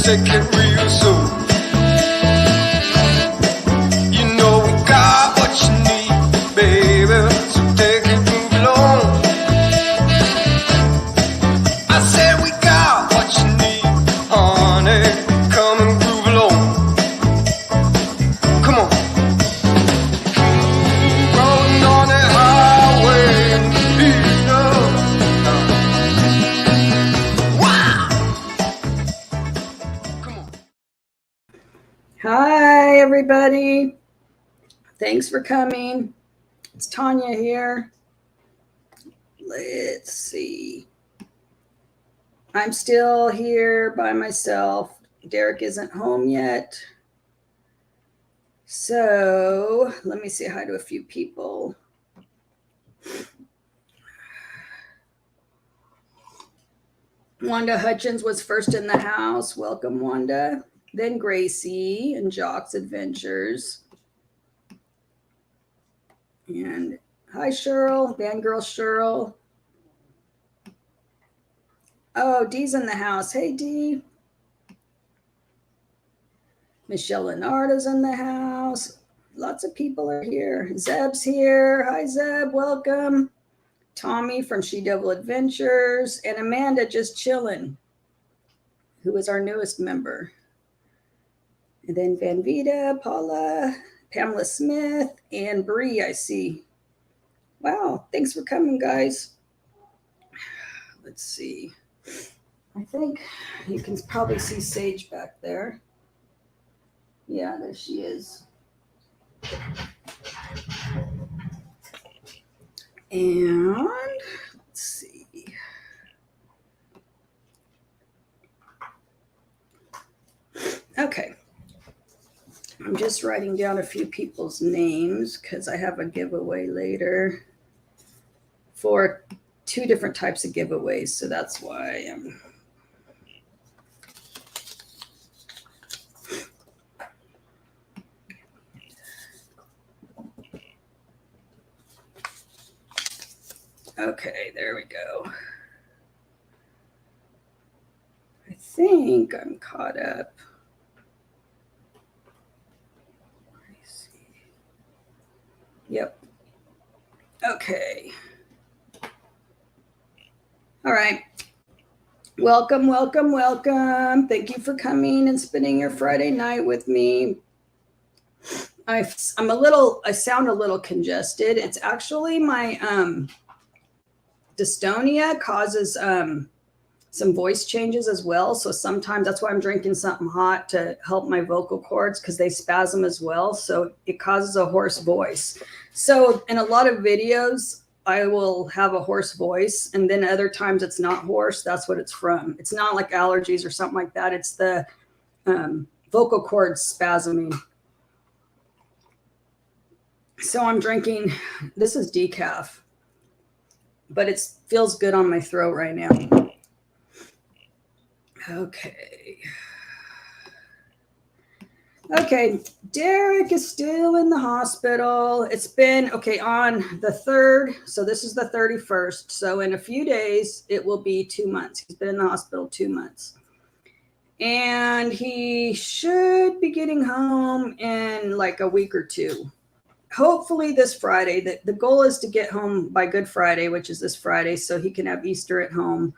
take it real soon. You know we got what you need, baby, so take it, move along. I said we got what you need, honey, come and groove along. Come on. Rolling on the highway in the heat of wow. Come on. Hi, everybody. Thanks for coming. It's Tanya here. Let's see. I'm still here by myself. Derek isn't home yet. So let me say hi to a few people. Wanda Hutchins was first in the house. Welcome, Wanda. Then Gracie and Jock's Adventures. And hi, Cheryl, Fangirl Cheryl. Oh, Dee's in the house. Hey, Dee. Michelle Leonardo's in the house. Lots of people are here. Zeb's here. Hi, Zeb. Welcome. Tommy from She Devil Adventures. And Amanda just chilling, who is our newest member. And then Van Vita, Paula, Pamela Smith, and Bree, I see. Wow, thanks for coming, guys. Let's see. I think you can probably see Sage back there. Yeah, there she is. And let's see. Okay. I'm just writing down a few people's names because I have a giveaway later for 2 different types of giveaways. So that's why I'm. Okay, there we go. I think I'm caught up. Yep. Okay. All right. Welcome, welcome, welcome. Thank you for coming and spending your Friday night with me. I sound a little congested. It's actually my dystonia causes some voice changes as well. So sometimes that's why I'm drinking something hot to help my vocal cords, because they spasm as well. So it causes a hoarse voice. So in a lot of videos, I will have a hoarse voice, and then other times it's not hoarse. That's what it's from. It's not like allergies or something like that. It's the vocal cords spasming. So I'm drinking, this is decaf, but it feels good on my throat right now. Okay. Okay, Derek is still in the hospital. It's been, on the 3rd, so this is the 31st. So in a few days, it will be 2 months. He's been in the hospital 2 months. And he should be getting home in like a week or 2. Hopefully this Friday. The goal is to get home by Good Friday, which is this Friday, so he can have Easter at home.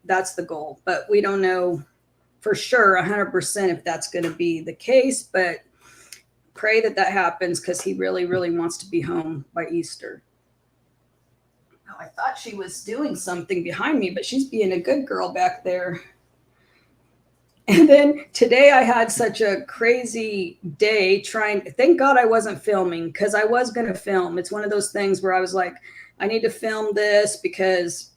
That's the goal, but we don't know for sure 100% if that's going to be the case, but pray that happens, because he really, really wants to be home by Easter. Oh, I thought she was doing something behind me, but she's being a good girl back there. And then today I had such a crazy day thank God I wasn't filming, because I was going to film. It's one of those things where I was like, I need to film this because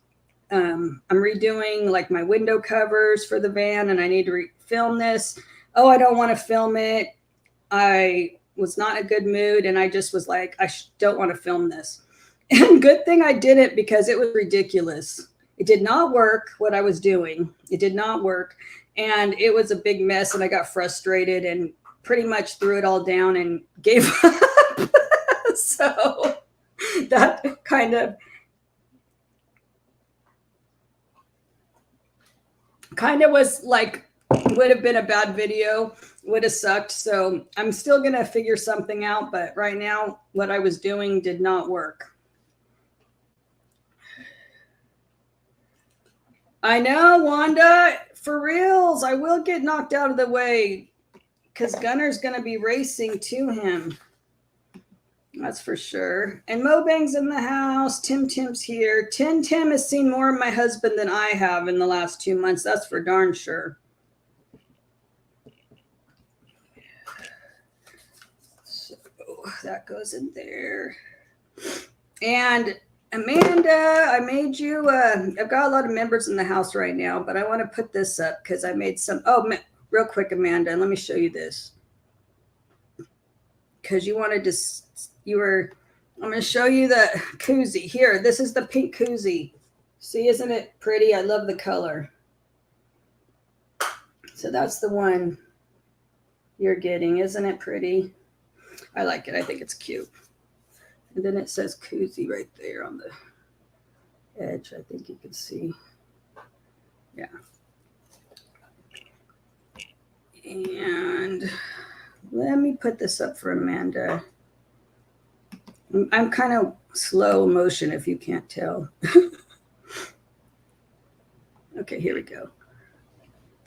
I'm redoing like my window covers for the van, and I need to film this. Oh, I don't want to film it. I was not in a good mood, and I just was like, I don't want to film this. And good thing I didn't, because it was ridiculous. It did not work what I was doing. It did not work. And it was a big mess, and I got frustrated and pretty much threw it all down and gave up. So that kind of was like Would have been a bad video, would have sucked. So I'm still going to figure something out. But right now, what I was doing did not work. I know, Wanda, for reals. I will get knocked out of the way because Gunner's going to be racing to him. That's for sure. And Mobang's in the house. Tim's here. Tim has seen more of my husband than I have in the last 2 months. That's for darn sure. So that goes in there. And Amanda, I made you, I've got a lot of members in the house right now, but I want to put this up because I made some, real quick, Amanda, let me show you this. Because you wanted to, I'm going to show you the koozie. Here, this is the pink koozie. See, isn't it pretty? I love the color. So that's the one you're getting. Isn't it pretty? I like it. I think it's cute. And then it says koozie right there on the edge. I think you can see. Yeah. And let me put this up for Amanda. I'm kind of slow motion if you can't tell. Okay, here we go.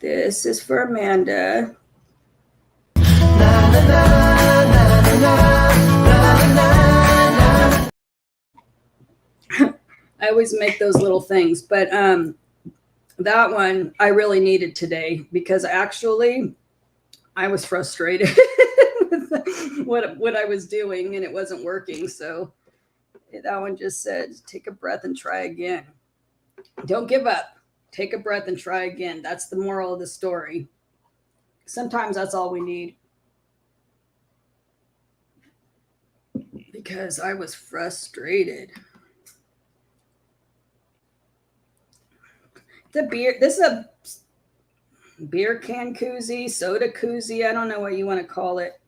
This is for Amanda. I always make those little things, but that one I really needed today because actually I was frustrated with what I was doing and it wasn't working. So that one just said, take a breath and try again. Don't give up. Take a breath and try again. That's the moral of the story. Sometimes that's all we need. Because I was frustrated. This is a beer can koozie, soda koozie. I don't know what you want to call it,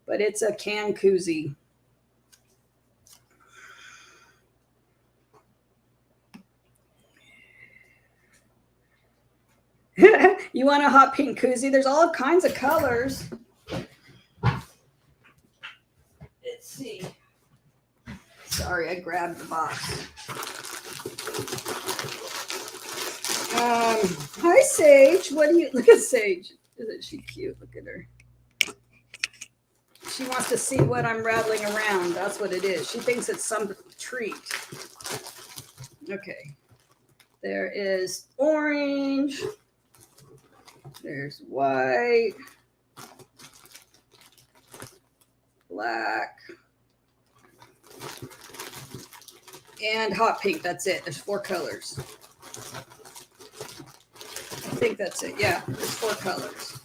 but it's a can koozie. You want a hot pink koozie? There's all kinds of colors. Let's see. Sorry, I grabbed the box. Hi, Sage. What do you look at Sage? Isn't she cute? Look at her. She wants to see what I'm rattling around. That's what it is. She thinks it's some treat. Okay. There is orange. There's white. Black. And hot pink. That's it. There's 4 colors. I think that's it. Yeah, there's 4 colors.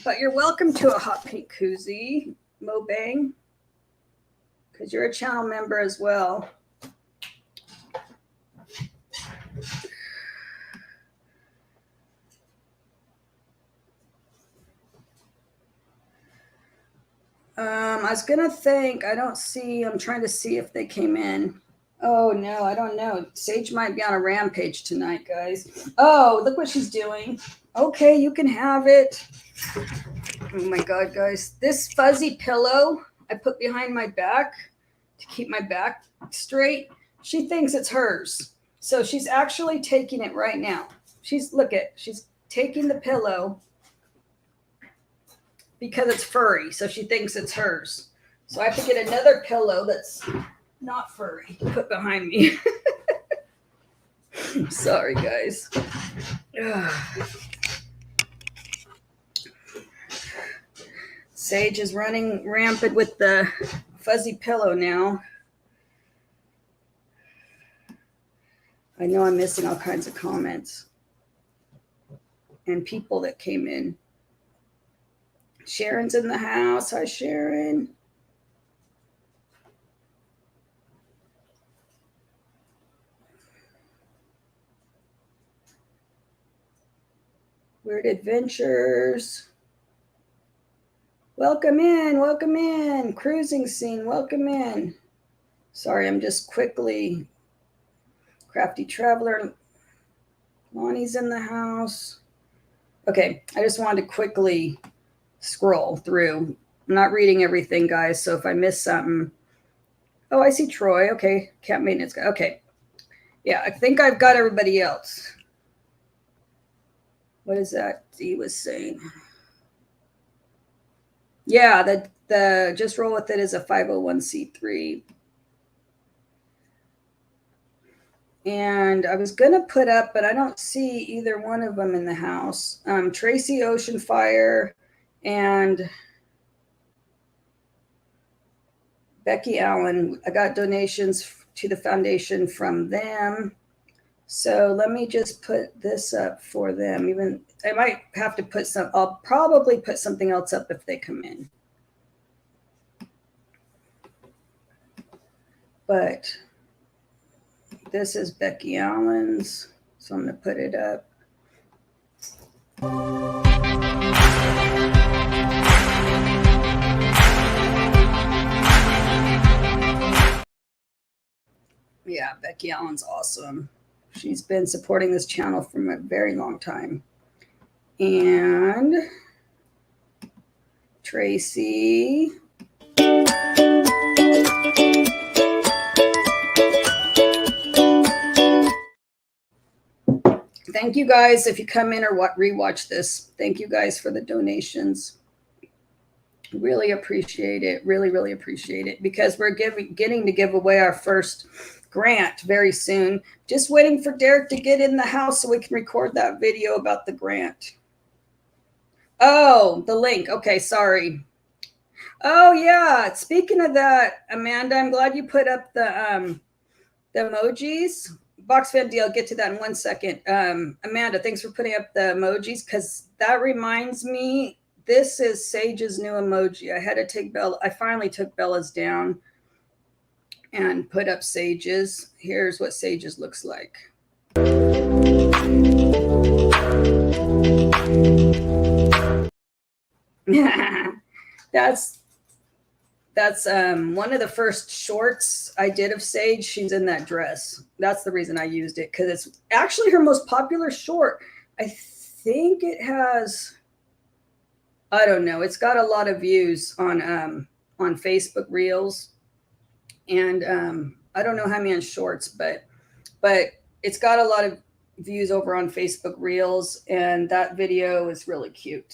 But you're welcome to a hot pink koozie, Mobang, because you're a channel member as well. I was going to think, I don't see, I'm trying to see if they came in. Oh, no, I don't know. Sage might be on a rampage tonight, guys. Oh, look what she's doing. Okay, you can have it. Oh, my God, guys. This fuzzy pillow I put behind my back to keep my back straight, she thinks it's hers. So she's actually taking it right now. She's taking the pillow because it's furry. So she thinks it's hers. So I have to get another pillow that's not furry to put behind me. Sorry, guys. Sage is running rampant with the fuzzy pillow now. I know I'm missing all kinds of comments and people that came in. Sharon's in the house. Hi, Sharon. Weird Adventures. Welcome in, welcome in. Cruising Scene, welcome in. Sorry, I'm just quickly. Crafty Traveler. Lonnie's in the house. Okay, I just wanted to quickly scroll through. I'm not reading everything, guys, so if I miss something. Oh, I see Troy. Okay, camp maintenance guy. Okay. Yeah, I think I've got everybody else. What is that he was saying? Yeah, the Just Roll With It is a 501c3. And I was going to put up, but I don't see either one of them in the house. Tracy Oceanfire and Becky Allen. I got donations to the foundation from them. So let me just put this up for them. Even I might have to put some, I'll probably put something else up if they come in. But this is Becky Allen's, so I'm going to put it up. Yeah, Becky Allen's awesome. She's been supporting this channel from a very long time. And Tracy. Thank you guys if you come in or rewatch this. Thank you guys for the donations. Really appreciate it. Really, really appreciate it, because we're getting to give away our first grant very soon. Just waiting for Derek to get in the house so we can record that video about the grant. Oh, the link. Okay, sorry. Oh yeah. Speaking of that, Amanda, I'm glad you put up the emojis. Box Fan D, I'll get to that in 1 second. Amanda, thanks for putting up the emojis, because that reminds me, this is Sage's new emoji. I had to take Bella. I finally took Bella's down and put up Sage's. Here's what Sage's looks like. That's one of the first shorts I did of Sage. She's in that dress. That's the reason I used it, because it's actually her most popular short. I think it has, I don't know, it's got a lot of views on Facebook Reels, and I don't know how many on Shorts, but it's got a lot of views over on Facebook Reels, and that video is really cute.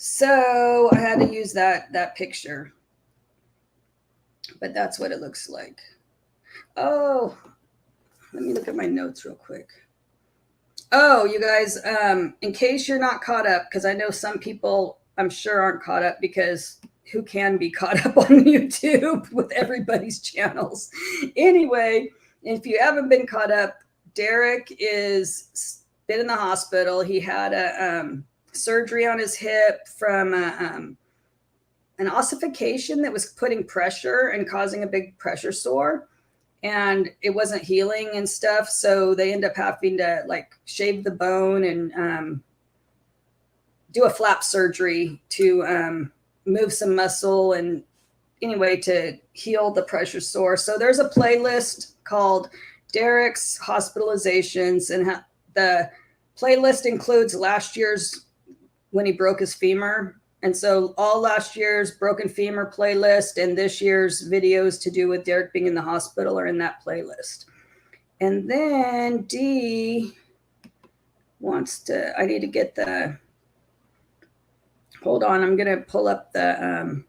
So I had to use that picture, but that's what it looks like. Oh, let me look at my notes real quick. Oh, you guys, in case you're not caught up, because I know some people I'm sure aren't caught up, because who can be caught up on YouTube with everybody's channels? Anyway, if you haven't been caught up, Derek is been in the hospital. He had a surgery on his hip from an ossification that was putting pressure and causing a big pressure sore, and it wasn't healing and stuff. So they end up having to like shave the bone and do a flap surgery to move some muscle, and anyway, to heal the pressure sore. So there's a playlist called Derek's Hospitalizations, and the playlist includes last year's, when he broke his femur. And so all last year's broken femur playlist and this year's videos to do with Derek being in the hospital are in that playlist. And then D wants to, I need to get the, hold on, I'm going to pull up the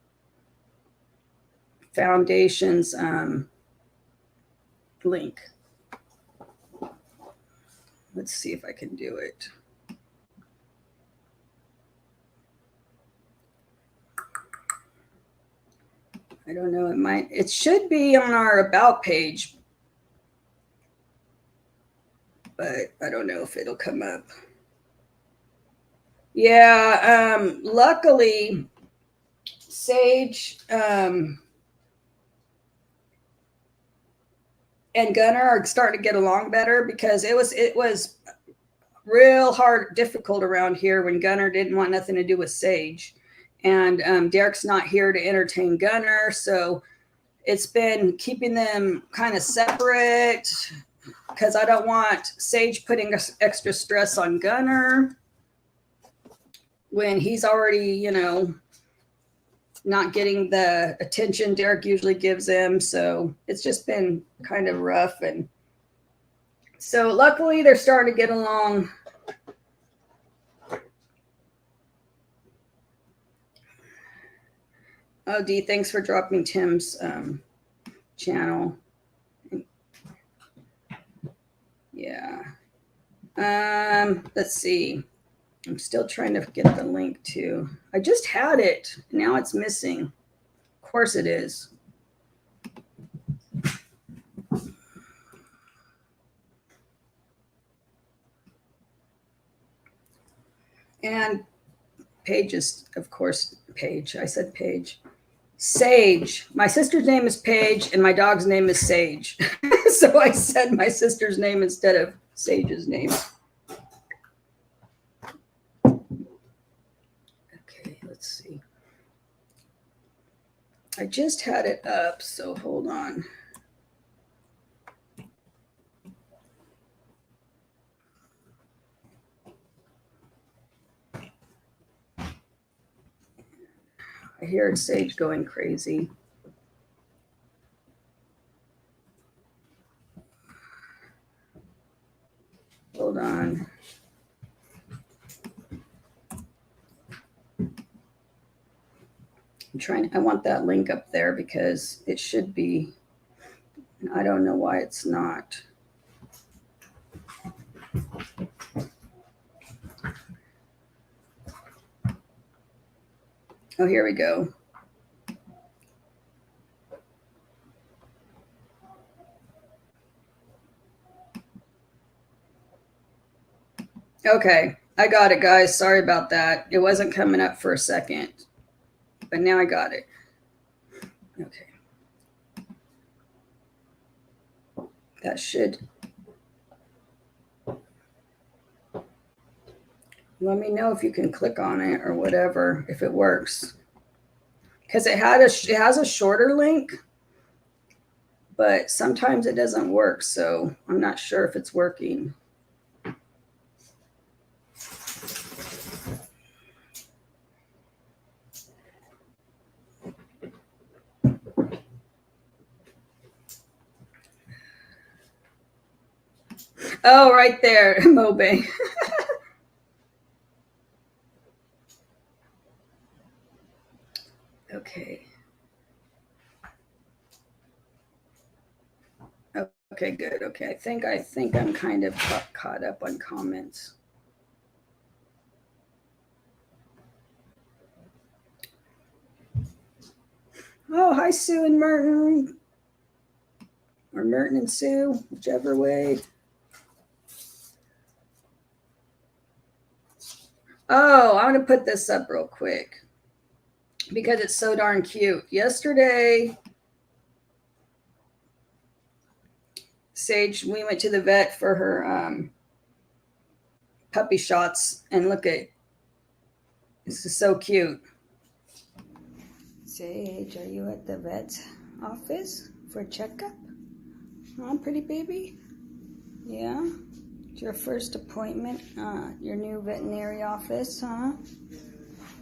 foundation's link. Let's see if I can do it. I don't know, it should be on our about page, but I don't know if it'll come up. Yeah, luckily Sage and Gunnar are starting to get along better, because it was real hard, difficult around here when Gunnar didn't want nothing to do with Sage. And Derek's not here to entertain Gunnar, so it's been keeping them kind of separate. because I don't want Sage putting extra stress on Gunner when he's already, you know, not getting the attention Derek usually gives him. So it's just been kind of rough. And so luckily they're starting to get along. Oh, Dee, thanks for dropping Tim's channel. Yeah. Let's see. I'm still trying to get the link to. I just had it. Now it's missing. Of course it is. And Paige is, of course, Paige. I said Paige. Sage. My sister's name is Paige, and my dog's name is Sage. So I said my sister's name instead of Sage's name. Okay, let's see. I just had it up, so hold on. I hear Sage going crazy. Hold on. I'm trying, I want that link up there because it should be, I don't know why it's not. Oh, here we go. Okay, I got it, guys. Sorry about that. It wasn't coming up for a second, but now I got it. Okay. That should. Let me know if you can click on it or whatever, if it works. Because it has a shorter link, but sometimes it doesn't work, so I'm not sure if it's working. Oh, right there, Mobe. Okay. Okay, good. Okay, I think I'm kind of caught up on comments. Oh, hi, Sue and Merton. Or Merton and Sue, whichever way. Oh, I'm going to put this up real quick because it's so darn cute. Yesterday, Sage, we went to the vet for her puppy shots, and look at, this is so cute. Sage, are you at the vet's office for a checkup? Huh, pretty baby? Yeah? It's your first appointment, your new veterinary office, huh?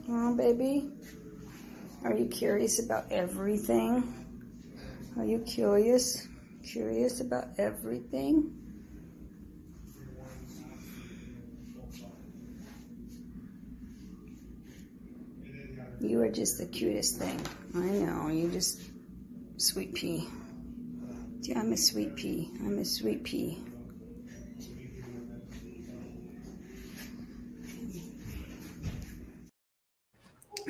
Oh, baby? Are you curious about everything? Are you curious? Curious about everything? You are just the cutest thing. I know, you just sweet pea. Yeah, I'm a sweet pea. I'm a sweet pea.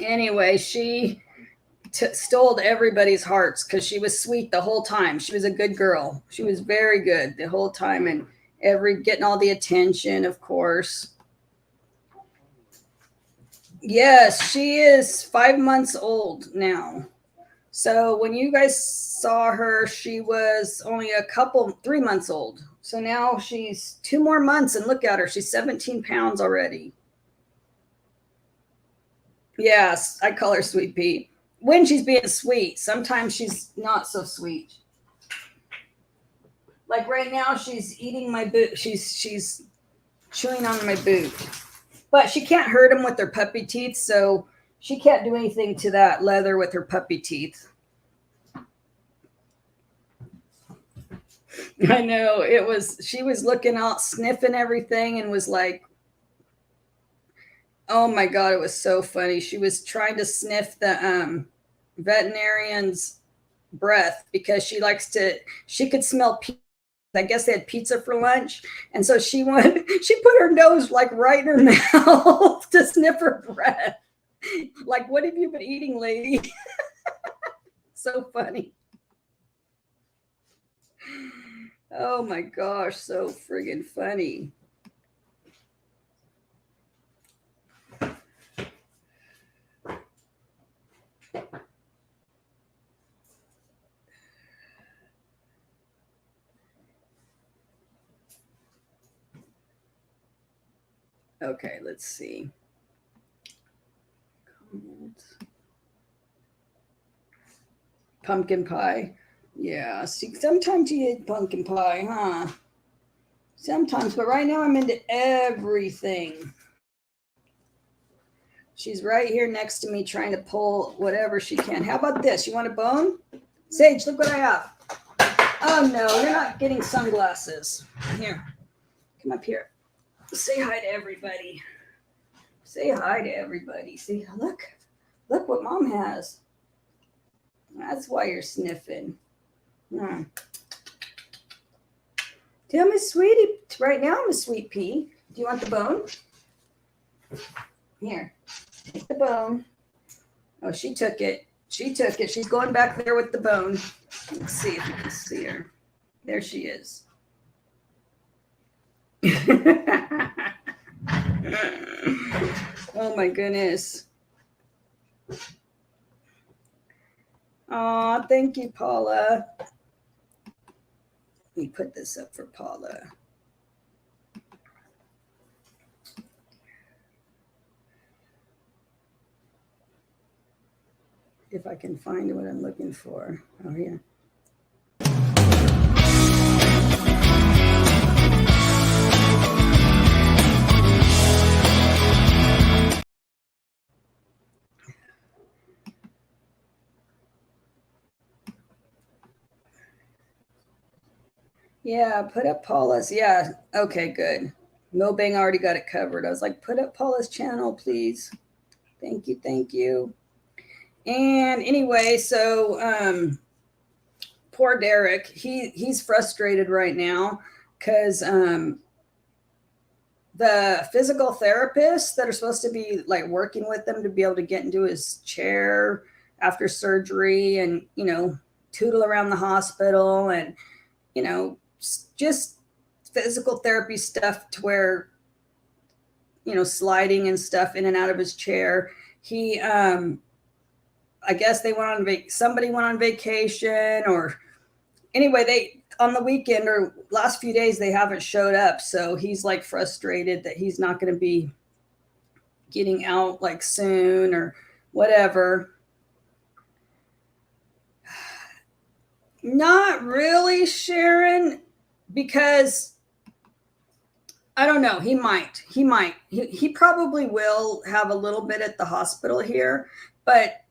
Anyway, she stole everybody's hearts because she was sweet the whole time. She was a good girl. She was very good the whole time, and getting all the attention, of course. Yes, she is 5 months old now. So when you guys saw her, she was only 3 months old. So now she's 2 more months, and look at her. She's 17 pounds already. Yes, I call her Sweet Pea. When she's being sweet, sometimes she's not so sweet. Like right now, she's eating my boot. She's chewing on my boot, but she can't hurt him with her puppy teeth, so she can't do anything to that leather with her puppy teeth. I know it was. She was looking out, sniffing everything, and was like, "Oh my god!" It was so funny. She was trying to sniff the veterinarian's breath because she likes to. She could smell pizza. I guess they had pizza for lunch, and so she went. She put her nose like right in her mouth to sniff her breath. Like, what have you been eating, lady? So funny. Oh my gosh, so friggin' funny. Okay, let's see. Pumpkin pie. Yeah, see, sometimes you eat pumpkin pie, huh? Sometimes, but right now I'm into everything. She's right here next to me trying to pull whatever she can. How about this? You want a bone? Sage, look what I have. Oh no, you're not getting sunglasses. Here, come up here. Say hi to everybody. Say hi to everybody. See, look what mom has. That's why you're sniffing. Tell me, sweetie, right now I'm a sweet pea. Do you want the bone? Here, take the bone. Oh, she took it. She took it. She's going back there with the bone. Let's see if you can see her. There she is. Oh my goodness. Oh, thank you, Paula. Let me put this up for Paula. If I can find what I'm looking for. Oh, yeah. Yeah, put up Paula's. Yeah, okay, good. Milbang already got it covered. I was like, put up Paula's channel, please. Thank you, thank you. And anyway, so poor Derek, he's frustrated right now because the physical therapists that are supposed to be like working with them to be able to get into his chair after surgery and, you know, tootle around the hospital and, you know, just physical therapy stuff to where, you know, sliding and stuff in and out of his chair. He, I guess they went on somebody went on vacation or anyway, they on the weekend or last few days they haven't showed up. So he's like frustrated that he's not going to be getting out like soon or whatever. Not really, Sharon, because I don't know. He might. He probably will have a little bit at the hospital here, but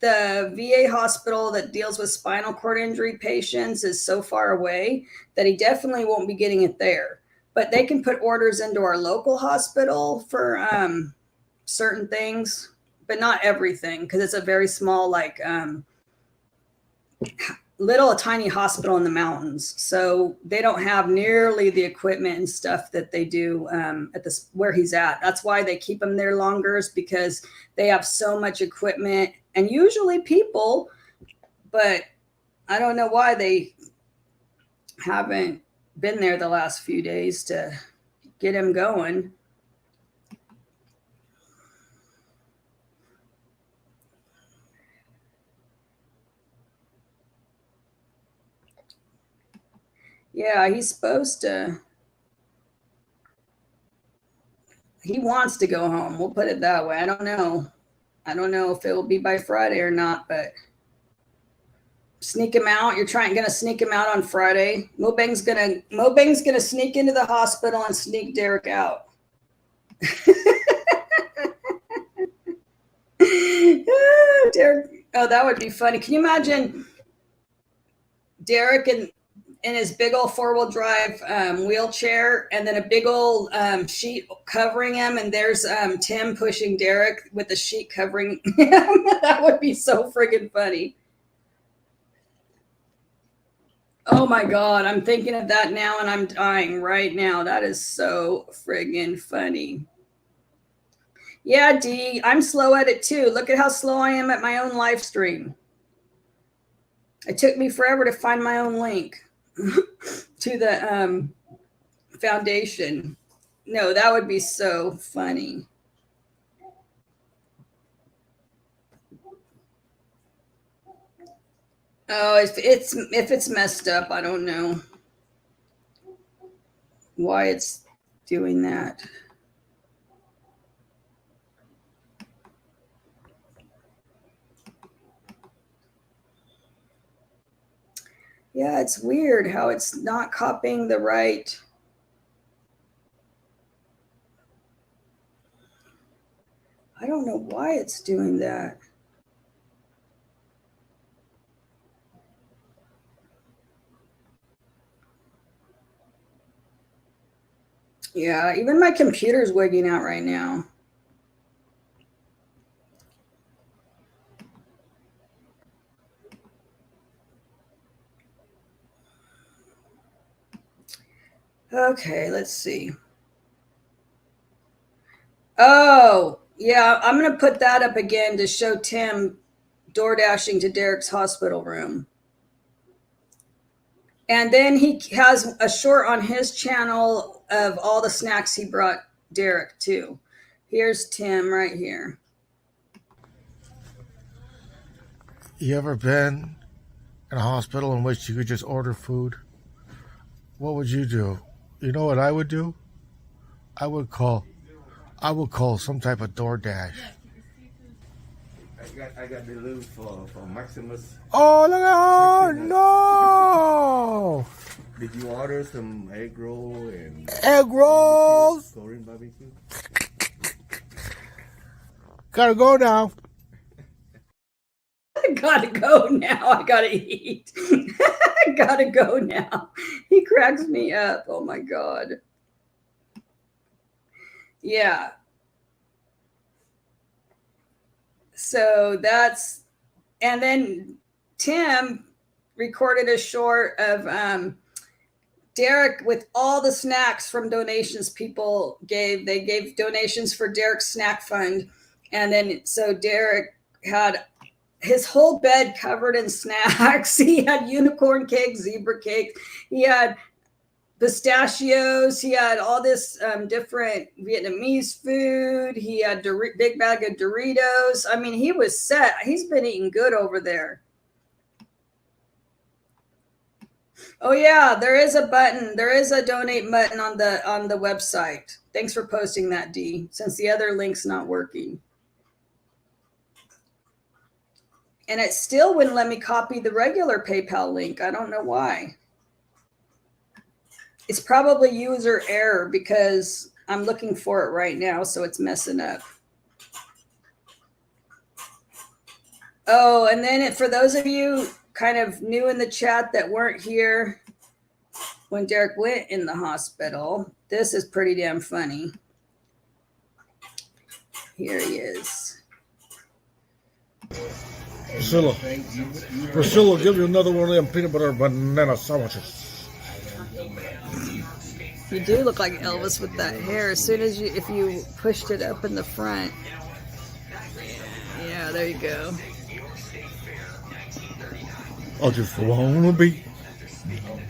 the VA hospital that deals with spinal cord injury patients is so far away that he definitely won't be getting it there. But they can put orders into our local hospital for certain things, but not everything because it's a very small, like little tiny hospital in the mountains. So they don't have nearly the equipment and stuff that they do at this where he's at. That's why they keep him there longer, is because they have so much equipment and usually people, but I don't know why they haven't been there the last few days to get him going. Yeah, he's supposed to. He wants to go home. We'll put it that way. I don't know. I don't know if it will be by Friday or not, but Sneak him out. You're gonna sneak him out on Friday. Mobang's gonna sneak into the hospital and sneak Derek out. Derek, oh, that would be funny. Can you imagine Derek in his big old 4-wheel drive wheelchair, and then a big old sheet covering him, and there's Tim pushing Derek with the sheet covering him? That would be so friggin' funny. Oh my God, I'm thinking of that now and I'm dying right now. That is so friggin' funny. Yeah, Dee, I'm slow at it too. Look at how slow I am at my own live stream. It took me forever to find my own link to the foundation. No, that would be so funny. Oh, if it's messed up, I don't know why it's doing that. Yeah, it's weird how it's not copying the right. I don't know why it's doing that. Yeah, even my computer's wigging out right now. Okay, let's see. Oh, yeah, I'm going to put that up again to show Tim door dashing to Derek's hospital room. And then he has a short on his channel of all the snacks he brought Derek too. Here's Tim right here. You ever been in a hospital in which you could just order food? What would you do? You know what I would do? I would call some type of DoorDash. I got delivered for Maximus. Oh, look at, oh no! Did you order some egg roll and Egg rolls! Korean barbecue? Gotta go now. I gotta go now. I gotta eat. I gotta go now. He cracks me up. Oh my God. Yeah. So that's, and then Tim recorded a short of Derek with all the snacks from donations people gave. They gave donations for Derek's snack fund. And then, so Derek had his whole bed covered in snacks. He had unicorn cake, zebra cake. He had pistachios. He had all this different Vietnamese food. He had big bag of Doritos. I mean, he was set. He's been eating good over there. Oh yeah, there is a button. There is a donate button on the website. Thanks for posting that, Dee, since the other link's not working. And it still wouldn't let me copy the regular PayPal link. I don't know why. It's probably user error because I'm looking for it right now, so it's messing up. Oh, and then for those of you kind of new in the chat that weren't here when Derek went in the hospital, this is pretty damn funny. Here he is. Priscilla, give you another one of them peanut butter banana sandwiches. You do look like Elvis with that hair. As soon as if you pushed it up in the front. Yeah, there you go. I just wanna be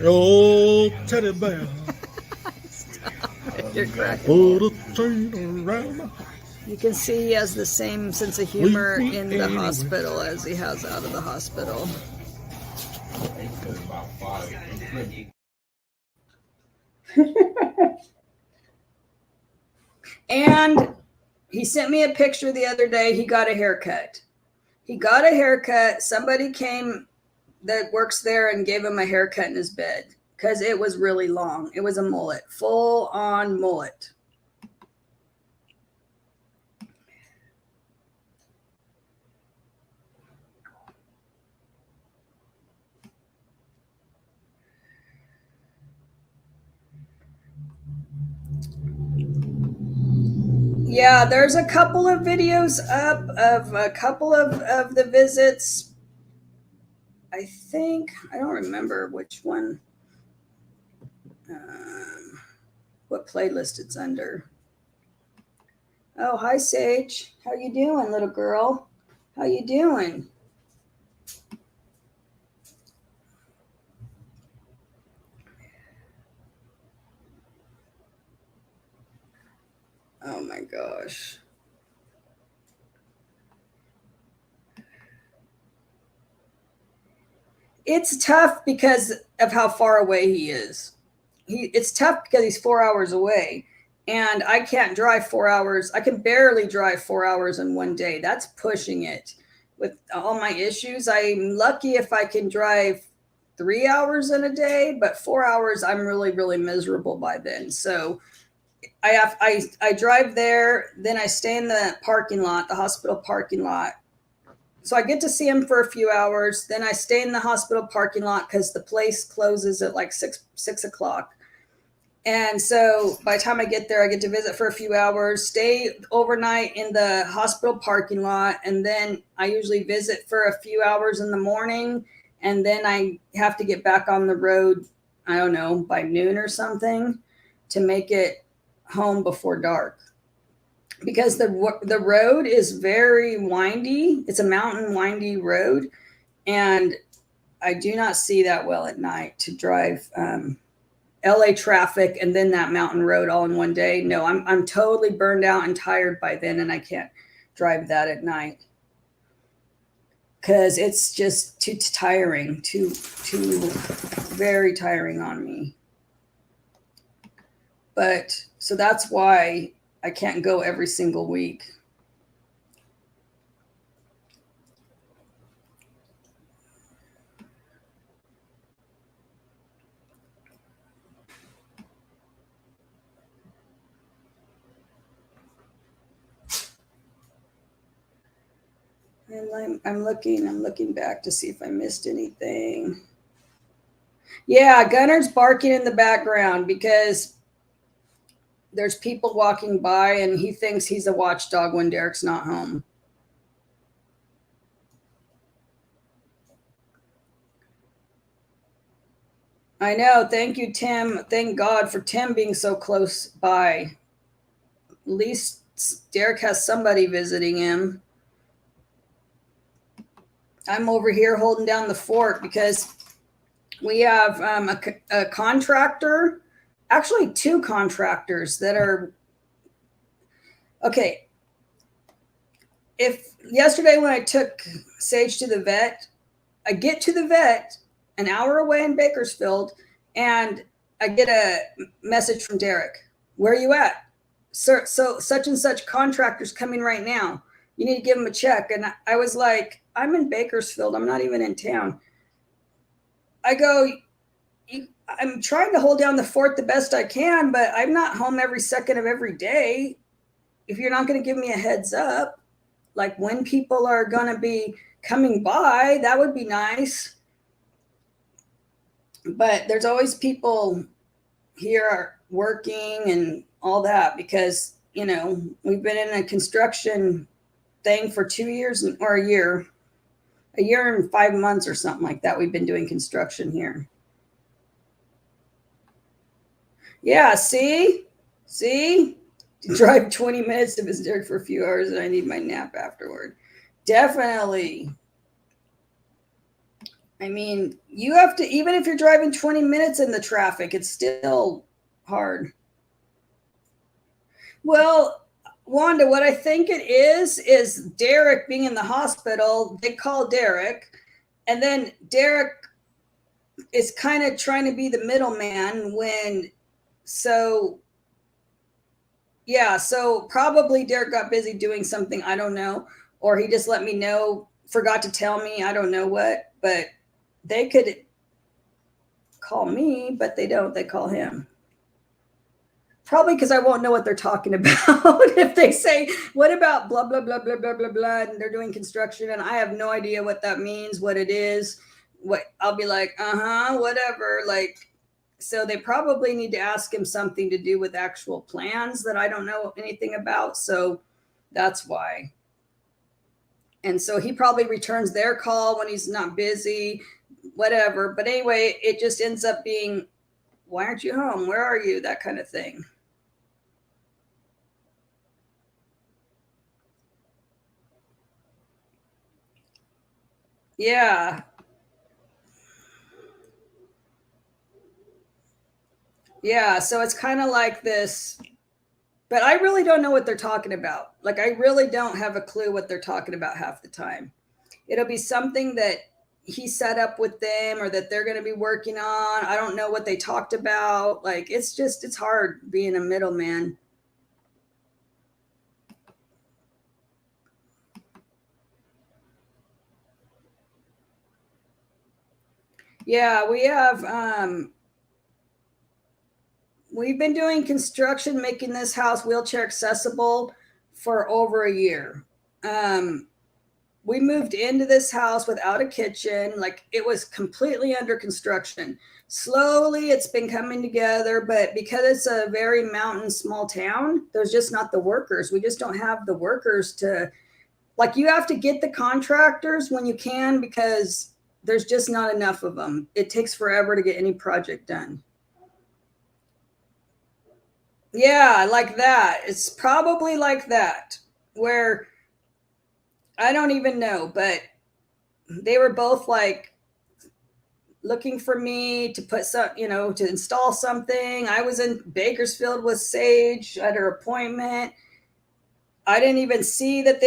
your teddy bear. You're cracking. Put a chain around my... You can see he has the same sense of humor in the hospital as he has out of the hospital. And he sent me a picture the other day. He got a haircut. Somebody came that works there and gave him a haircut in his bed because it was really long. It was a mullet, full on mullet. Yeah, there's a couple of videos up of a couple of the visits. I think, I don't remember which one, what playlist it's under. Oh, hi, Sage. How you doing, little girl? How you doing? Oh my gosh. It's tough because of how far away he is. It's tough because he's 4 hours away, and I can't drive 4 hours. I can barely drive 4 hours in one day. That's pushing it. With all my issues, I'm lucky if I can drive 3 hours in a day, but 4 hours, I'm really, really miserable by then. So I drive there, then I stay in the parking lot, the hospital parking lot. So I get to see him for a few hours. Then I stay in the hospital parking lot because the place closes at like six o'clock. And so by the time I get there, I get to visit for a few hours, stay overnight in the hospital parking lot, and then I usually visit for a few hours in the morning, and then I have to get back on the road, I don't know, by noon or something to make it home before dark. Because the road is very windy. It's a mountain windy road, and I do not see that well at night to drive LA traffic and then that mountain road all in one day. No, I'm totally burned out and tired by then, and I can't drive that at night because it's just too tiring, too very tiring on me. But so that's why I can't go every single week. And I'm looking back to see if I missed anything. Yeah, Gunner's barking in the background because there's people walking by and he thinks he's a watchdog when Derek's not home. I know. Thank you, Tim. Thank God for Tim being so close by. At least Derek has somebody visiting him. I'm over here holding down the fort because we have a contractor, actually two contractors that are, okay. If yesterday when I took Sage to the vet, I get to the vet an hour away in Bakersfield, and I get a message from Derek. Where are you at? So such and such contractor's coming right now. You need to give him a check. And I was like, I'm in Bakersfield. I'm not even in town. I go, I'm trying to hold down the fort the best I can, but I'm not home every second of every day. If you're not going to give me a heads up, like when people are going to be coming by, that would be nice. But there's always people here working and all that because, you know, we've been in a construction thing for 2 years or a year and 5 months or something like that. We've been doing construction here. Yeah, see, drive 20 minutes to visit Derek for a few hours and I need my nap afterward. Definitely. I mean, you have to, even if you're driving 20 minutes in the traffic, it's still hard. Well, Wanda, what I think it is Derek being in the hospital. They call Derek, and then Derek is kind of trying to be the middleman so probably Derek got busy doing something, I don't know, or he just let me know, forgot to tell me, I don't know what, but they could call me, but they don't. They call him. Probably because I won't know what they're talking about. If they say, what about blah, blah, blah, blah, blah, blah, blah, and they're doing construction and I have no idea what that means, what it is, what I'll be like, whatever. Like, so they probably need to ask him something to do with actual plans that I don't know anything about. So that's why. And so he probably returns their call when he's not busy, whatever. But anyway, it just ends up being, why aren't you home? Where are you? That kind of thing. Yeah. Yeah. So it's kind of like this, but I really don't know what they're talking about. Like, I really don't have a clue what they're talking about half the time. It'll be something that he set up with them or that they're going to be working on. I don't know what they talked about. Like, it's hard being a middleman. Yeah, we've been doing construction, making this house wheelchair accessible for over a year. We moved into this house without a kitchen. Like, it was completely under construction. Slowly it's been coming together, but because it's a very mountain small town, there's just not the workers. We just don't have the workers to, like, you have to get the contractors when you can because there's just not enough of them. It takes forever to get any project done. Yeah, like that. It's probably like that, where I don't even know, but they were both like looking for me to put some, to install something. I was in Bakersfield with Sage at her appointment. I didn't even see that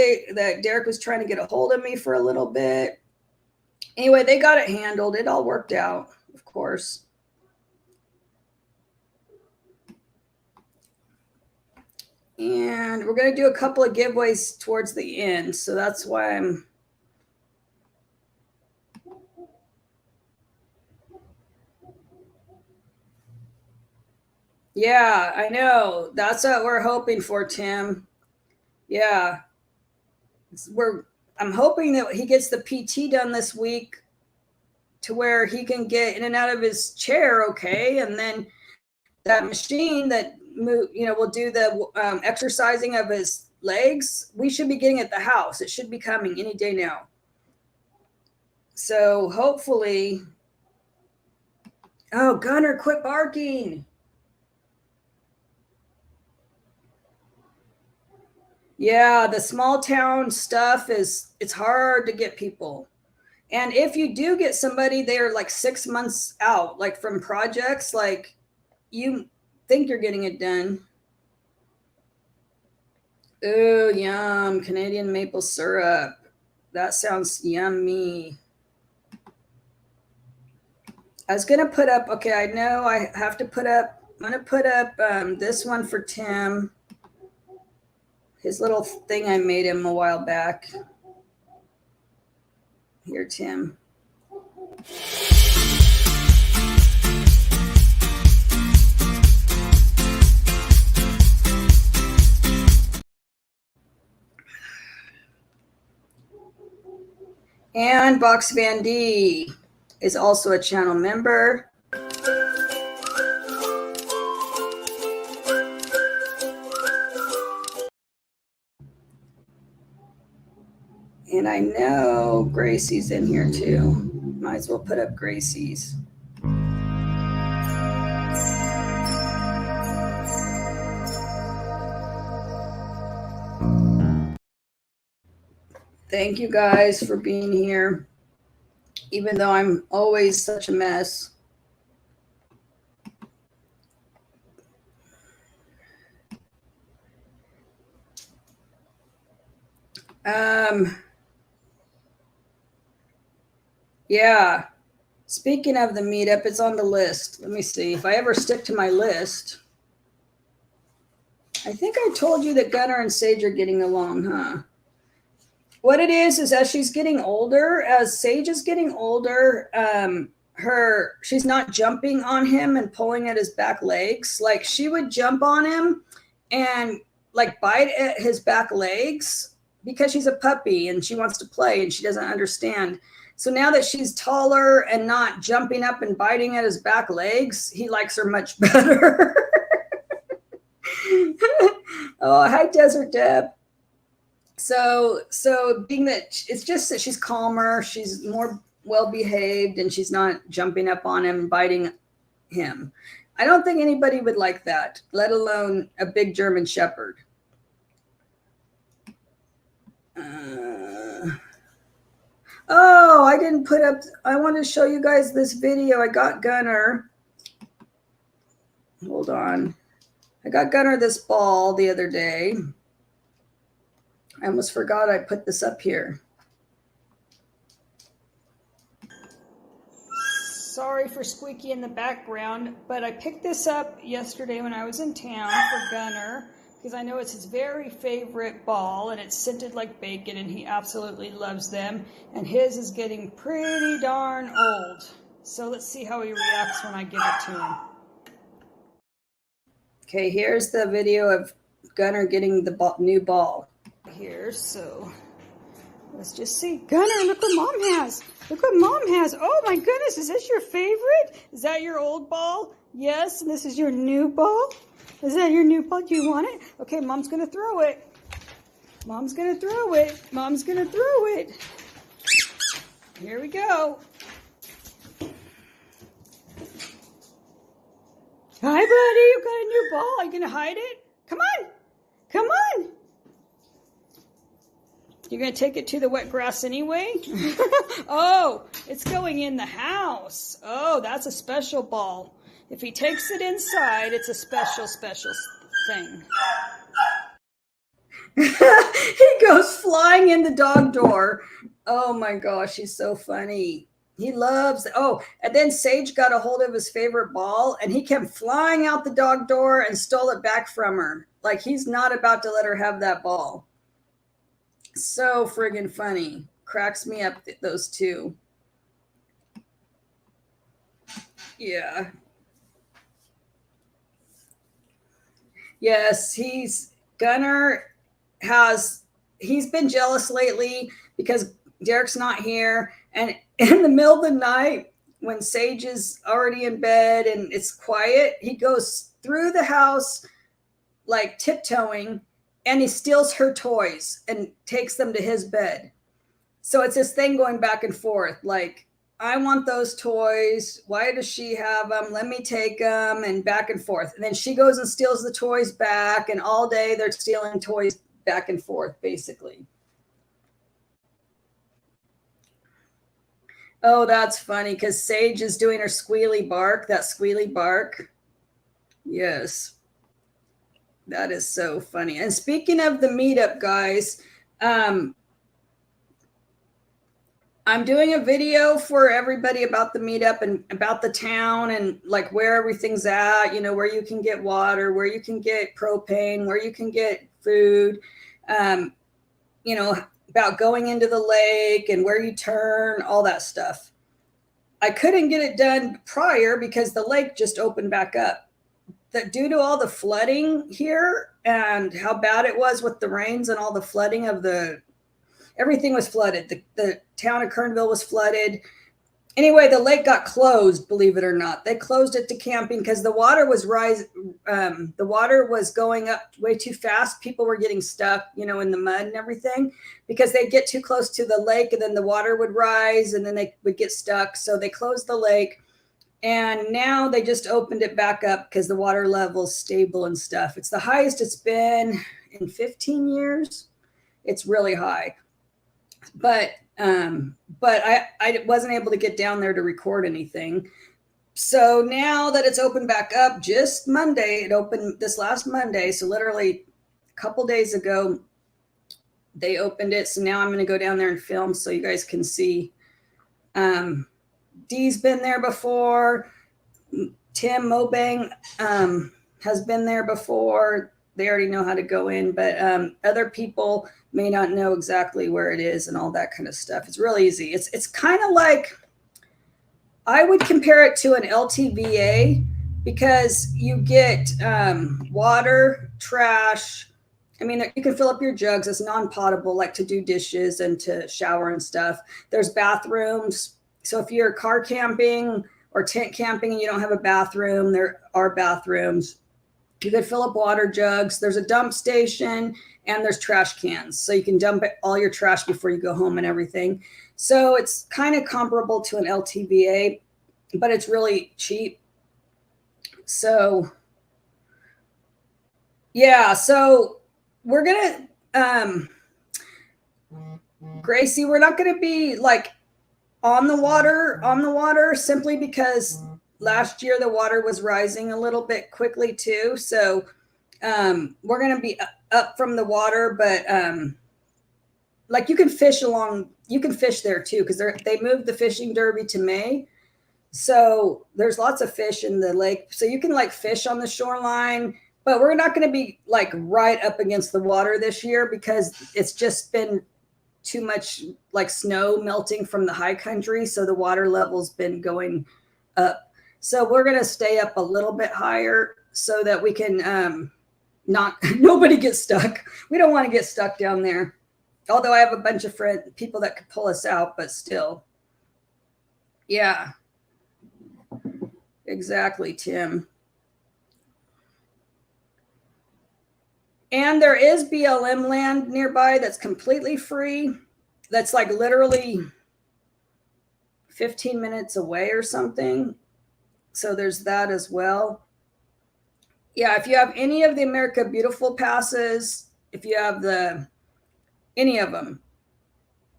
Derek was trying to get a hold of me for a little bit. Anyway, they got it handled. It all worked out, of course. And we're going to do a couple of giveaways towards the end. So that's why I'm. Yeah, I know. That's what we're hoping for, Tim. Yeah. I'm hoping that he gets the PT done this week to where he can get in and out of his chair okay. And then that machine that will do the exercising of his legs, we should be getting at the house. It should be coming any day now. So hopefully. Oh, Gunner, quit barking. Yeah, the small town stuff it's hard to get people. And if you do get somebody, they're like 6 months out, like from projects, like you think you're getting it done. Oh, yum. Canadian maple syrup. That sounds yummy. I was going to put up, okay, I know I have to put up, I'm going to put up this one for Tim. His little thing I made him a while back. Here, Tim. And Box Van D is also a channel member. And I know Gracie's in here too. Might as well put up Gracie's. Thank you guys for being here, even though I'm always such a mess. Yeah. Speaking of the meetup, it's on the list. Let me see if I ever stick to my list. I think I told you that Gunner and Sage are getting along, huh? what it is as she's getting older, as Sage is getting older, she's not jumping on him and pulling at his back legs. Like she would jump on him and like bite at his back legs because she's a puppy and she wants to play and she doesn't understand. So now that she's taller and not jumping up and biting at his back legs, he likes her much better. Oh, hi, Desert Deb. So being that it's just that she's calmer, she's more well-behaved, and she's not jumping up on him, biting him. I don't think anybody would like that, let alone a big German Shepherd. Oh, I didn't put up, I want to show you guys this video. I got Gunner. Hold on. I got Gunner this ball the other day. I almost forgot I put this up here. Sorry for squeaky in the background, but I picked this up yesterday when I was in town for Gunner because I know it's his very favorite ball and it's scented like bacon and he absolutely loves them. And his is getting pretty darn old. So let's see how he reacts when I give it to him. Okay, here's the video of Gunner getting the new ball. Here, so let's just see. Gunner, look what Mom has. Look what Mom has. Oh my goodness, is this your favorite? Is that your old ball? Yes, and this is your new ball? Is that your new ball? Do you want it? Okay, Mom's gonna throw it. Mom's gonna throw it. Mom's gonna throw it. Here we go. Hi, buddy, you got a new ball. Are you gonna hide it? Come on. Come on. You're going to take it to the wet grass anyway? Oh, it's going in the house. Oh, that's a special ball. If he takes it inside, it's a special thing. He goes flying in the dog door. Oh my gosh, he's so funny. He loves, oh, and then Sage got a hold of his favorite ball and he came flying out the dog door and stole it back from her. Like he's not about to let her have that ball. So friggin' funny. Cracks me up, those two. Yeah. Yes, Gunner he's been jealous lately because Derek's not here. And in the middle of the night, when Sage is already in bed and it's quiet, he goes through the house like tiptoeing and he steals her toys and takes them to his bed. So it's this thing going back and forth. Like, I want those toys. Why does she have them? Let me take them, and back and forth. And then she goes and steals the toys back. And all day they're stealing toys back and forth, basically. Oh, that's funny because Sage is doing her squealy bark, that squealy bark. Yes. That is so funny. And speaking of the meetup, guys, I'm doing a video for everybody about the meetup and about the town and like where everything's at, you know, where you can get water, where you can get propane, where you can get food, you know, about going into the lake and where you turn, all that stuff. I couldn't get it done prior because the lake just opened back up. That due to all the flooding here and how bad it was with the rains and all the flooding of everything was flooded. The town of Kernville was flooded. Anyway, the lake got closed, believe it or not. They closed it to camping because the water was the water was going up way too fast. People were getting stuck, you know, in the mud and everything because they'd get too close to the lake and then the water would rise and then they would get stuck. So they closed the lake. And now they just opened it back up because the water level's stable and stuff. It's the highest it's been in 15 years. It's really high. But I wasn't able to get down there to record anything. So now that it's opened back up, just Monday, it opened this last Monday. So literally a couple days ago, they opened it. So now I'm going to go down there and film so you guys can see. Dee's been there before. Tim Mobang has been there before. they already know how to go in, but other people may not know exactly where it is and all that kind of stuff. It's real easy. It's kind of like, I would compare it to an LTVA, because you get water, trash. I mean, you can fill up your jugs. It's non-potable, like to do dishes and to shower and stuff. There's bathrooms. So if you're car camping or tent camping and you don't have a bathroom, there are bathrooms. You could fill up water jugs. There's a dump station and there's trash cans. So you can dump all your trash before you go home and everything. So it's kind of comparable to an LTVA, but it's really cheap. So yeah, so we're gonna Gracie, we're not gonna be like on the water simply because last year the water was rising a little bit quickly too. So we're gonna be up from the water, but like you can fish there too, because they moved the fishing derby to May. So there's lots of fish in the lake. So you can like fish on the shoreline, but we're not going to be like right up against the water this year because it's just been too much like snow melting from the high country. So the water level's been going up. So we're going to stay up a little bit higher so that we can nobody gets stuck. We don't want to get stuck down there. Although I have a bunch of people that could pull us out, but still. Yeah. Exactly, Tim. And there is BLM land nearby that's completely free. That's like literally 15 minutes away or something. So there's that as well. Yeah, if you have any of the America Beautiful passes, if you have any of them,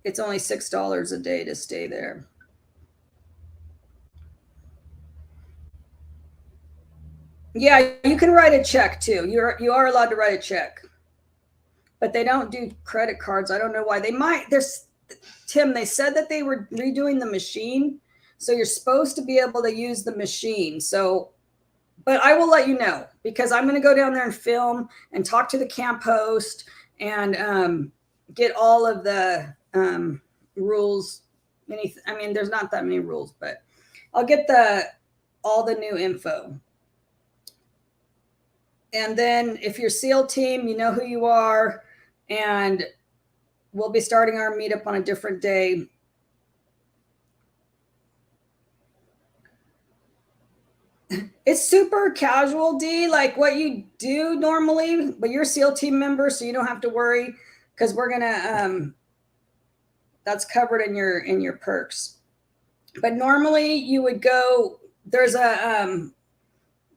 it's only $6 a day to stay there. Yeah, you can write a check too. You are allowed to write a check, but they don't do credit cards. I don't know why. They might. Tim, they said that they were redoing the machine, so you're supposed to be able to use the machine. So, but I will let you know because I'm going to go down there and film and talk to the camp host and get all of the rules. I mean, there's not that many rules, but I'll get all the new info. And then if you're SEAL team, you know who you are. And we'll be starting our meetup on a different day. It's super casual, D, like what you do normally, but you're a SEAL team member, so you don't have to worry because we're gonna that's covered in your perks. But normally you would go, there's a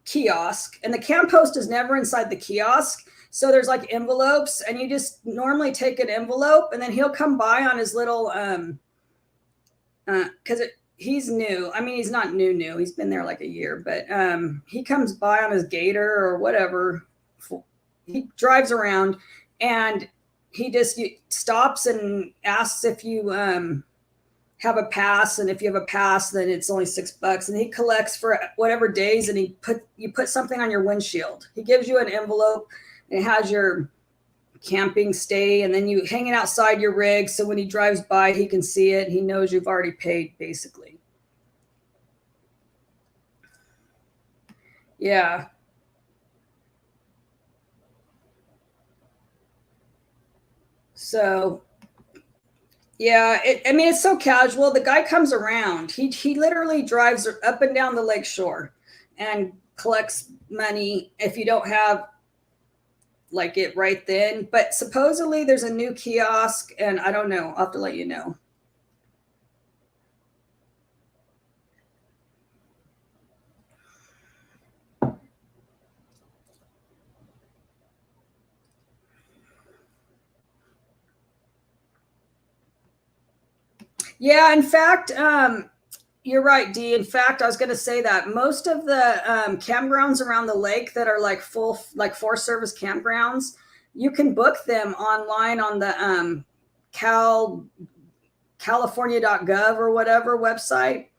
kiosk, and the camp host is never inside the kiosk. So there's like envelopes, and you just normally take an envelope, and then he'll come by on his little because he's new. I mean, he's not new. He's been there like a year, but he comes by on his Gator or whatever. He drives around, and he just stops and asks if you have a pass, and if you have a pass, then it's only $6, and he collects for whatever days, and you put something on your windshield. He gives you an envelope, and it has your camping stay, and then you hang it outside your rig, so when he drives by, he can see it. He knows you've already paid, basically. Yeah. So yeah, I mean, it's so casual. The guy comes around. He literally drives up and down the lake shore and collects money if you don't have like it right then. But supposedly there's a new kiosk, and I don't know. I'll have to let you know. Yeah, in fact, you're right, Dee. In fact, I was going to say that most of the campgrounds around the lake that are like full, like Forest Service campgrounds, you can book them online on the California.gov or whatever website.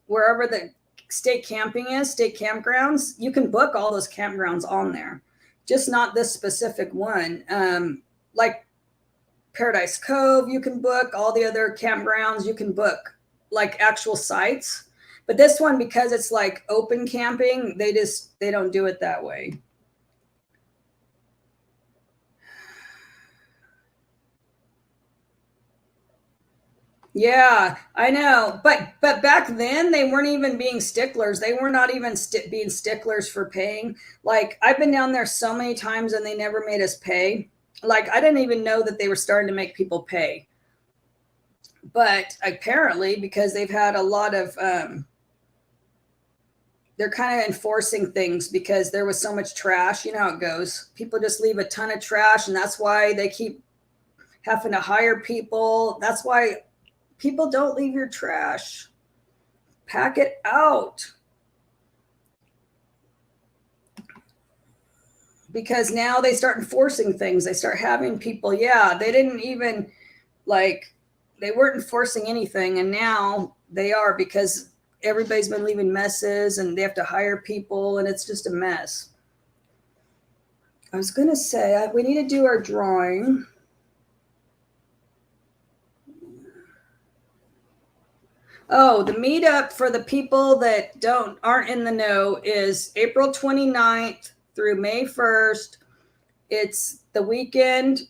Wherever the state camping is, state campgrounds, you can book all those campgrounds on there. just not this specific one. Like Paradise Cove, you can book. All the other campgrounds, you can book like actual sites. But this one, because it's like open camping, they don't do it that way. Yeah, I know. But back then they weren't even being sticklers. They were not even being sticklers for paying. Like I've been down there so many times and they never made us pay. Like I didn't even know that they were starting to make people pay. But apparently, because they've had a lot of they're kind of enforcing things because there was so much trash. You know how it goes. People just leave a ton of trash, and that's why they keep having to hire people. That's why people don't leave your trash. Pack it out. Because now they start enforcing things. They start having people, yeah, they didn't even like, they weren't enforcing anything. And now they are, because everybody's been leaving messes and they have to hire people and it's just a mess. I was going to say, we need to do our drawing. Oh, the meetup for the people that aren't in the know is April 29th through May 1st. It's the weekend.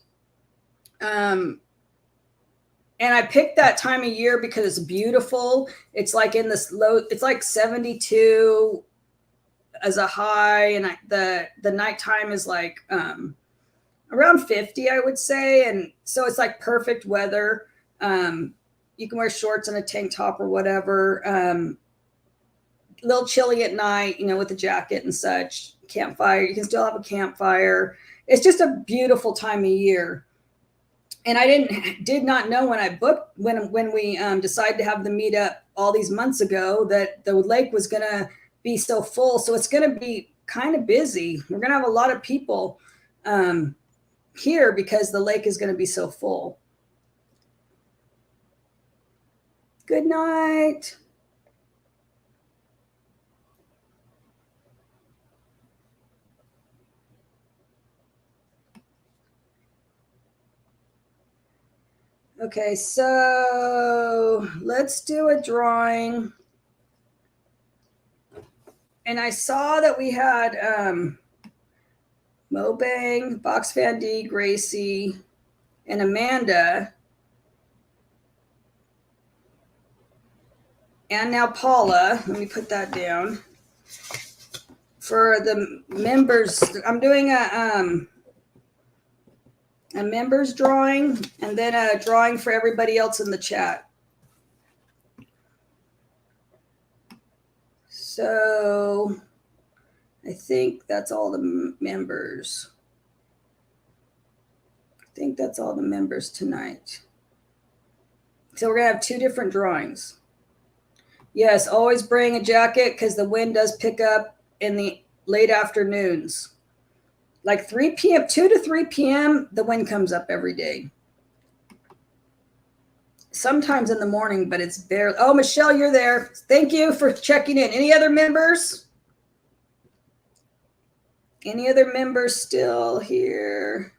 And I picked that time of year because it's beautiful. It's like in this low, it's like 72 as a high. And the nighttime is like around 50, I would say. And so it's like perfect weather. You can wear shorts and a tank top or whatever. A little chilly at night, with a jacket and such. Campfire, you can still have a campfire. It's just a beautiful time of year. And I did not know when I booked, when we decided to have the meetup all these months ago, that the lake was going to be so full. So it's going to be kind of busy. We're going to have a lot of people here because the lake is going to be so full. Good night. Okay, so let's do a drawing. And I saw that we had Mobang, Box Fan D, Gracie, and Amanda. And now Paula. Let me put that down. For the members, I'm doing a members drawing and then a drawing for everybody else in the chat. So I think that's all the members. I think that's all the members tonight. So we're gonna have 2 different drawings. Yes, always bring a jacket because the wind does pick up in the late afternoons. Like 3 p.m., 2 to 3 p.m., the wind comes up every day. Sometimes in the morning, but it's barely. Oh, Michelle, you're there. Thank you for checking in. Any other members? Any other members still here?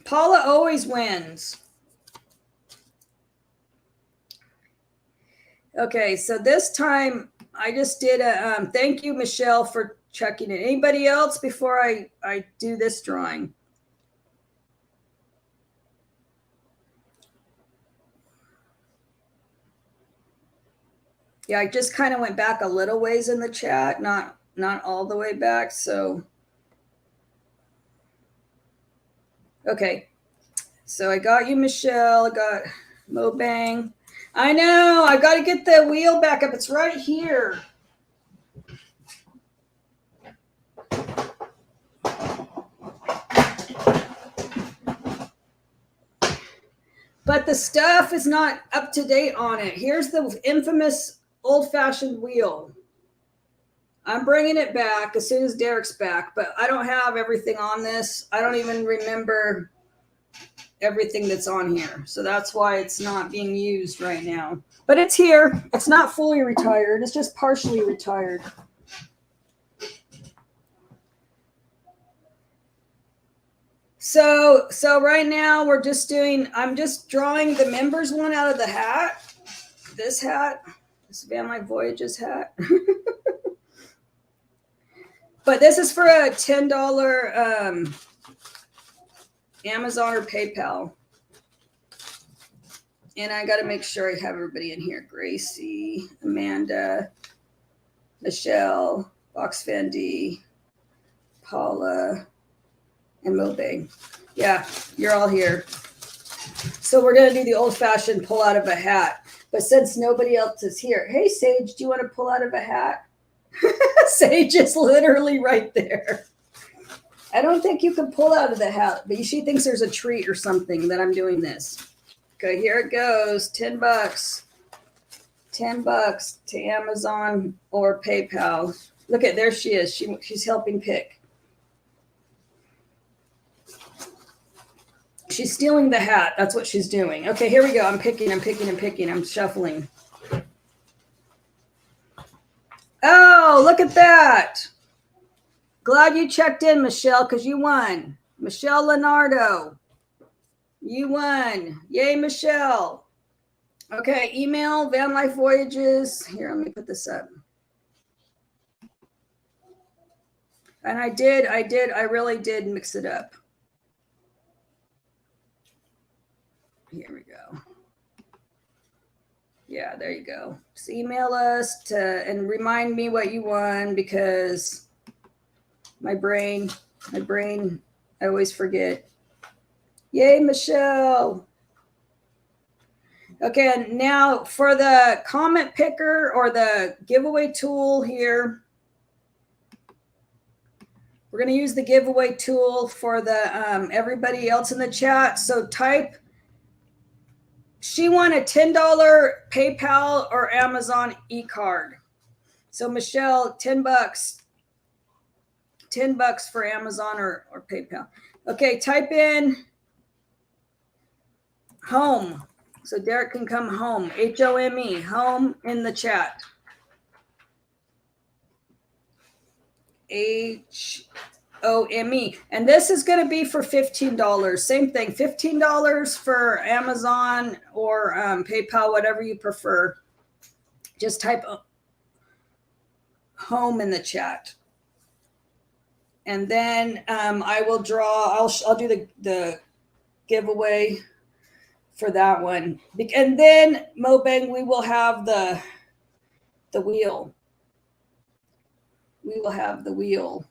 Paula always wins. Okay, so this time I just did a thank you, Michelle, for checking in. Anybody else before I do this drawing? Yeah, I just kind of went back a little ways in the chat, not all the way back. So, okay. So I got you, Michelle. I got Mobang. I know. I got to get the wheel back up. It's right here. But the stuff is not up to date on it. Here's the infamous old-fashioned wheel. I'm bringing it back as soon as Derek's back, but I don't have everything on this. I don't even remember everything that's on here. So that's why it's not being used right now. But it's here. It's not fully retired. It's just partially retired. So right now I'm just drawing the members one out of the hat. This Van Life Voyages hat. But this is for a $10 Amazon or PayPal. And I got to make sure I have everybody in here. Gracie, Amanda, Michelle, Box Fendi, Paula, and Mobang. Yeah, you're all here. So we're going to do the old-fashioned pull out of a hat. But since nobody else is here, hey, Sage, do you want to pull out of a hat? Sage is literally right there. I don't think you can pull out of the hat, but she thinks there's a treat or something that I'm doing this. Okay, here it goes. $10. $10 to Amazon or PayPal. Look at, there she is. She's helping pick. She's stealing the hat. That's what she's doing. Okay, here we go. I'm picking. I'm shuffling. Oh, look at that. Glad you checked in, Michelle, because you won. Michelle Leonardo. You won. Yay, Michelle. Okay, email Van Life Voyages. Here, let me put this up. And I really did mix it up. Here we go. Yeah, there you go. Just email us and remind me what you won, because my brain, I always forget. Yay, Michelle. Okay, and now for the comment picker or the giveaway tool here, we're going to use the giveaway tool for the everybody else in the chat. So type, she won a $10 PayPal or Amazon e-card. So Michelle, $10. $10 for Amazon or PayPal. Okay, type in home. So Derek can come home. HOME, home in the chat. HOME. And this is going to be for $15. Same thing, $15 for Amazon or PayPal, whatever you prefer. Just type home in the chat. And then I will draw, I'll do the giveaway for that one. And then Mobang, we will have the wheel. We will have the wheel.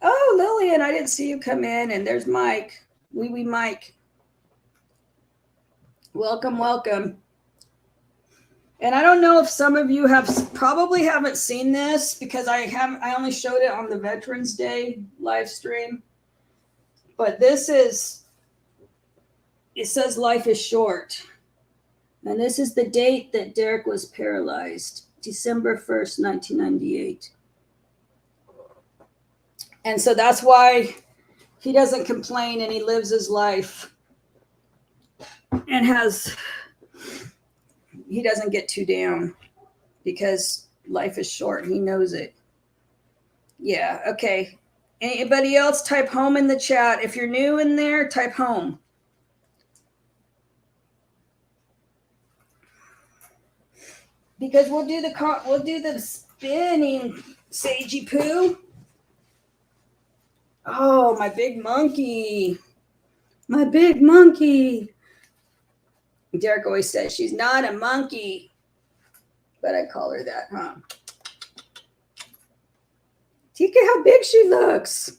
Oh, Lillian, I didn't see you come in. And there's Mike. Wee Mike. Welcome, welcome. And I don't know if some of you probably haven't seen this, because I only showed it on the Veterans Day live stream. But it says life is short. And this is the date that Derek was paralyzed, December 1st, 1998. And so that's why he doesn't complain and he lives his life and he doesn't get too down, because life is short. He knows it. Yeah. Okay. Anybody else, type home in the chat. If you're new in there, type home. Because we'll do the spinning, Sagey Poo. Oh, my big monkey. My big monkey. Derek always says she's not a monkey, but I call her that, huh? Look at how big she looks.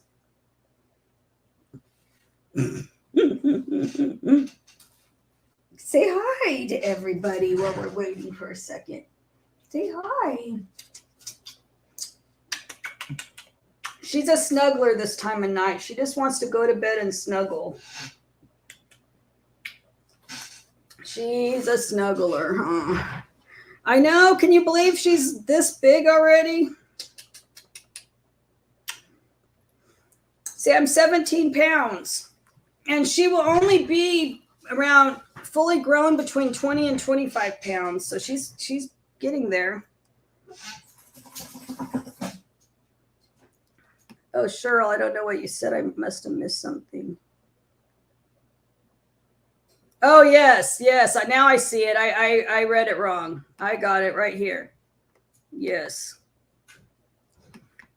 Say hi to everybody while we're waiting for a second. Say hi. She's a snuggler this time of night. She just wants to go to bed and snuggle. She's a snuggler, huh? I know. Can you believe she's this big already? See, I'm 17 pounds, and she will only be around fully grown between 20 and 25 pounds. So she's getting there. Oh, Cheryl, I don't know what you said. I must have missed something. Oh, yes. Now I see it. I read it wrong. I got it right here. Yes.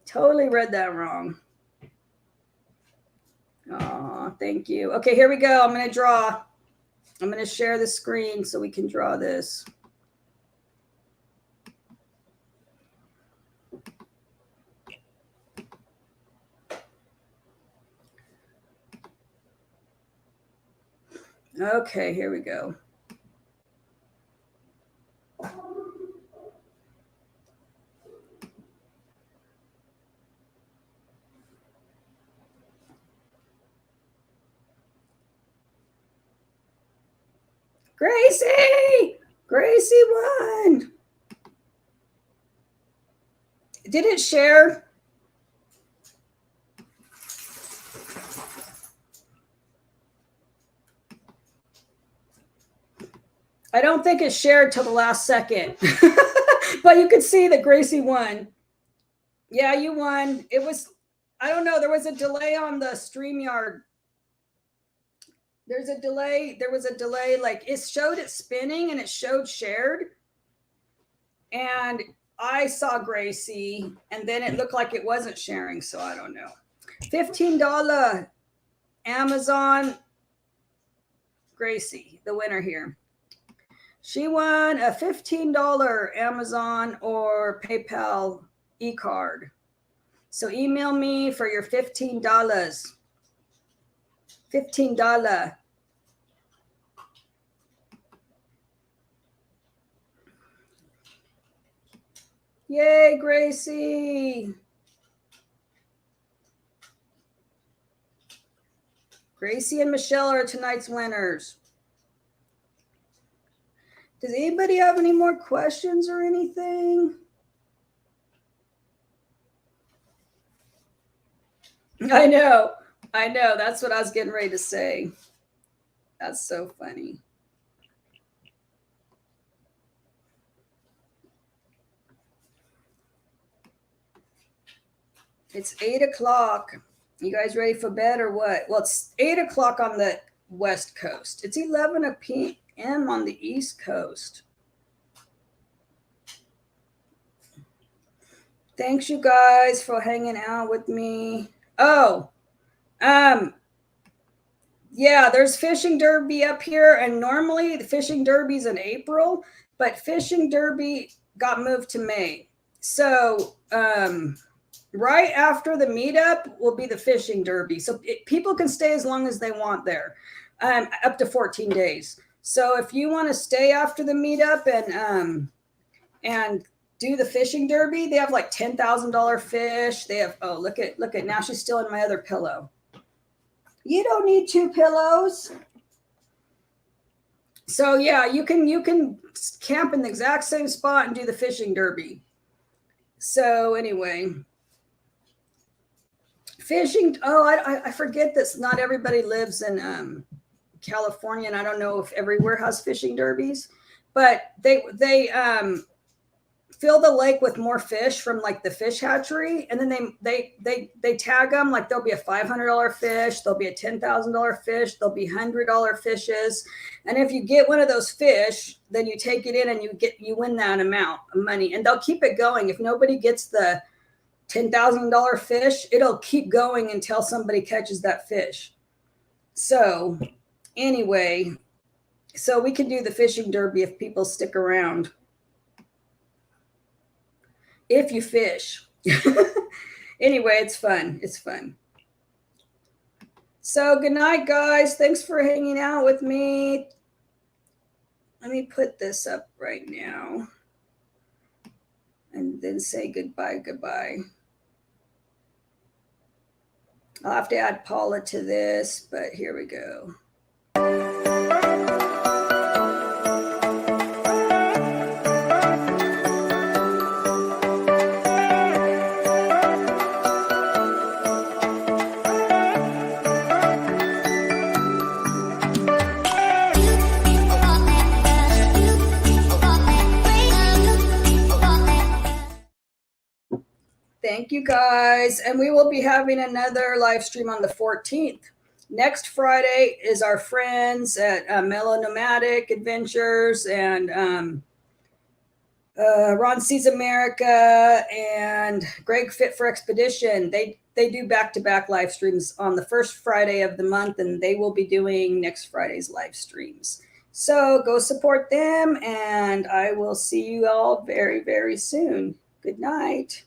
Totally read that wrong. Oh, thank you. Okay, here we go. I'm going to draw. I'm going to share the screen so we can draw this. Okay, here we go. Gracie won. Did it share? I don't think it shared till the last second, but you could see that Gracie won. Yeah, you won. It was, I don't know. There was a delay on the StreamYard. There was a delay. Like it showed it spinning and it showed shared. And I saw Gracie and then it looked like it wasn't sharing. So I don't know. $15 Amazon Gracie, the winner here. She won a $15 Amazon or PayPal e-card. So email me for your $15. $15. Yay, Gracie. Gracie and Michelle are tonight's winners. Does anybody have any more questions or anything? I know. That's what I was getting ready to say. That's so funny. It's 8 o'clock. You guys ready for bed or what? Well, it's 8 o'clock on the West Coast. It's 11 p.m. on the East Coast. Thanks, you guys, for hanging out with me. Oh, yeah, there's fishing derby up here, and normally the fishing derby's in April, but fishing derby got moved to May. So, right after the meetup will be the fishing derby. So people can stay as long as they want there, up to 14 days. So if you want to stay after the meetup and do the fishing derby, they have like $10,000 fish. They have, oh, look at, now she's still in my other pillow. You don't need 2 pillows. So yeah, you can camp in the exact same spot and do the fishing derby. So anyway, fishing. Oh, I forget that not everybody lives in California, and I don't know if everywhere has fishing derbies, but they fill the lake with more fish from like the fish hatchery, and then they tag them. Like there'll be a $500 fish, there'll be a $10,000 fish, there'll be $100 fishes, and if you get one of those fish, then you take it in and you win that amount of money, and they'll keep it going. If nobody gets the $10,000 fish, it'll keep going until somebody catches that fish. So anyway, so we can do the fishing derby if people stick around. If you fish. Anyway, it's fun. It's fun. So good night, guys. Thanks for hanging out with me. Let me put this up right now and then say goodbye. I'll have to add Paula to this, but here we go. Thank you guys. And we will be having another live stream on the 14th. Next Friday is our friends at Mellow Nomadic Adventures and Ron Sees America and Greg Fit for Expedition. They do back-to-back live streams on the first Friday of the month, and they will be doing next Friday's live streams. So go support them, and I will see you all very, very soon. Good night.